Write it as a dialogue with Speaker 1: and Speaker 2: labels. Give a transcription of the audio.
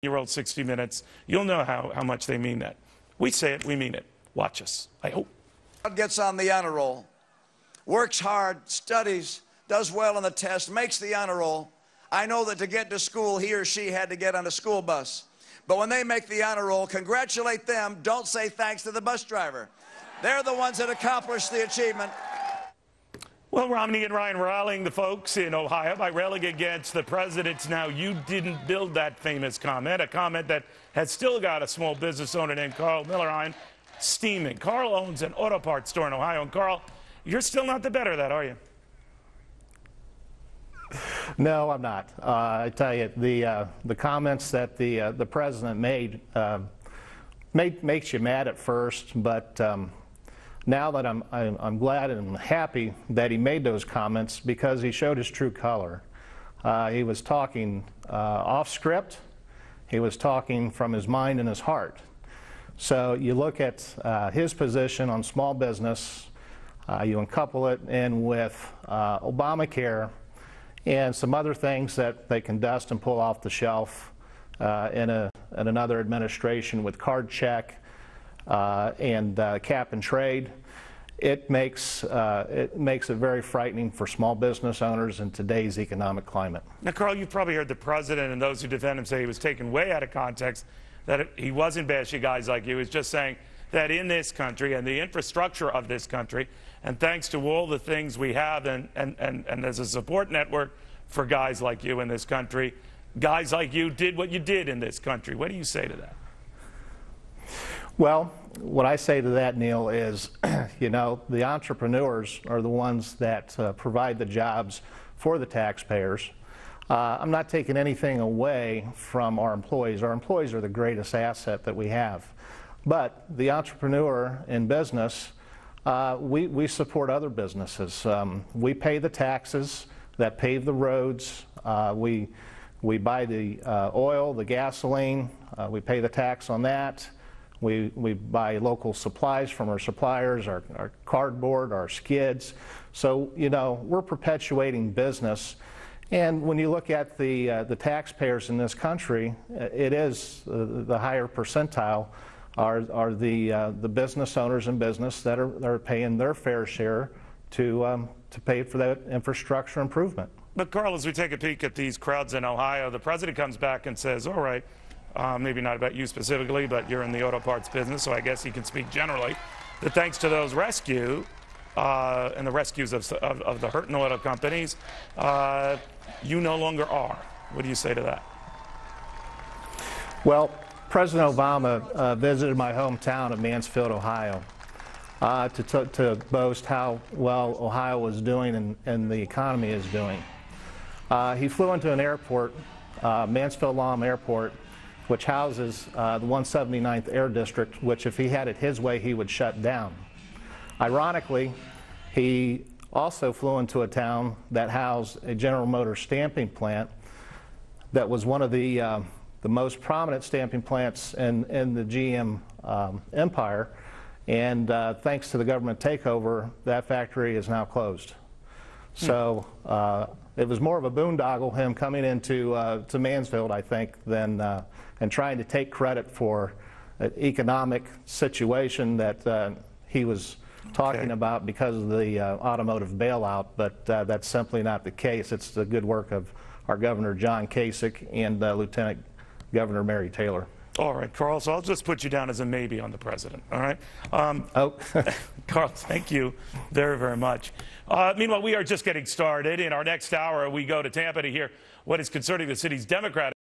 Speaker 1: Your old 60 Minutes, you'll know how much they mean that. We say it, we mean it. Watch us, I hope.
Speaker 2: Gets on the honor roll, works hard, studies, does well on the test, makes the honor roll. I know that to get to school, he or she had to get on a school bus. But when they make the honor roll, congratulate them. Don't say thanks to the bus driver. They're the ones that accomplished the achievement.
Speaker 1: Well, Romney and Ryan rallying the folks in Ohio by railing against the president's "now you didn't build that" famous comment, a comment that has still got a small business owner named Karl Milliron steaming. Karl owns an auto parts store in Ohio. And Karl, you're still not the better of that, are you?
Speaker 3: No, I'm not. I tell you, the comments that the president made makes you mad at first, but now that I'm glad and happy that he made those comments, because he showed his true color. He was talking off script. He was talking from his mind and his heart. So you look at his position on small business, you couple it in with Obamacare and some other things that they can dust and pull off the shelf in another administration with card check and cap and trade. It makes it very frightening for small business owners in today's economic climate.
Speaker 1: Now, Karl, you've probably heard the president and those who defend him say he was taken way out of context, that he wasn't bashing guys like you. He was just saying that in this country and the infrastructure of this country, and thanks to all the things we have and as a support network for guys like you in this country, guys like you did what you did in this country. What do you say to that?
Speaker 3: Well, what I say to that, Neil, is, you know, the entrepreneurs are the ones that provide the jobs for the taxpayers. I'm not taking anything away from our employees. Our employees are the greatest asset that we have. But the entrepreneur in business, we support other businesses. We pay the taxes that pave the roads. We buy the oil, the gasoline. We pay the tax on that. We buy local supplies from our suppliers, our cardboard, our skids. So, you know, we're perpetuating business. And when you look at the taxpayers in this country, it is the higher percentile are the business owners in business that are paying their fair share to pay for that infrastructure improvement.
Speaker 1: But Karl, as we take a peek at these crowds in Ohio, the president comes back and says, all right, maybe not about you specifically, but you're in the auto parts business, so I guess he can speak generally, that thanks to those rescue and the rescues of the hurting auto companies, you no longer are. What do you say to that?
Speaker 3: Well, President Obama visited my hometown of Mansfield, Ohio, to boast how well Ohio was doing and the economy is doing. He flew into an airport, Mansfield-Lom Airport, which houses the 179th Air District, which if he had it his way, he would shut down. Ironically, he also flew into a town that housed a General Motors stamping plant that was one of the most prominent stamping plants in the GM empire, and thanks to the government takeover, that factory is now closed. So it was more of a boondoggle, him coming into to Mansfield, I think, than and trying to take credit for an economic situation that he was talking about because of the automotive bailout, but that's simply not the case. It's the good work of our Governor John Kasich and Lieutenant Governor Mary Taylor.
Speaker 1: All right, Karl, so I'll just put you down as a maybe on the president, all right? Karl, thank you very, very much. Meanwhile, we are just getting started. In our next hour, we go to Tampa to hear what is concerning the city's Democratic